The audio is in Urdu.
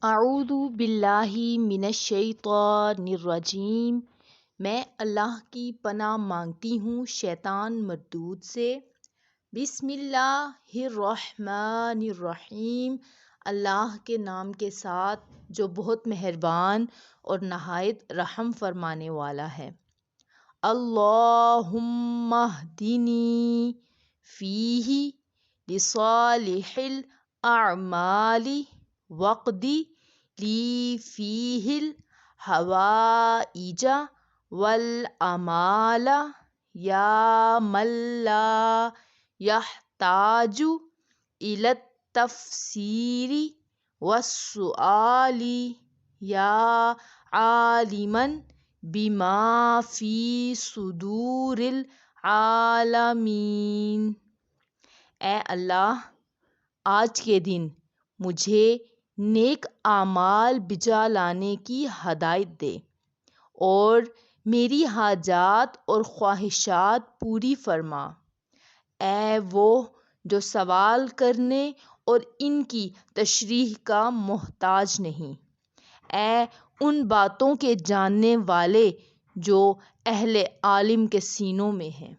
اعوذ باللہ من الشیطان الرجیم۔ میں اللہ کی پناہ مانگتی ہوں شیطان مردود سے۔ بسم اللہ الرحمن الرحیم۔ اللہ کے نام کے ساتھ جو بہت مہربان اور نہایت رحم فرمانے والا ہے۔ اللہم اہدنی فیہ لصالح الاعمال واقضِ لی فیہ الحوائج والآمال یا من لا یحتاج الی التفسیر والسؤال یا عالما بما فی صدور العالمین۔ اے اللہ، آج کے دن مجھے نیک اعمال بجا لانے کی ہدایت دے اور میری حاجات اور خواہشات پوری فرما۔ اے وہ جو سوال کرنے اور ان کی تشریح کا محتاج نہیں، اے ان باتوں کے جاننے والے جو اہل علم کے سینوں میں ہیں۔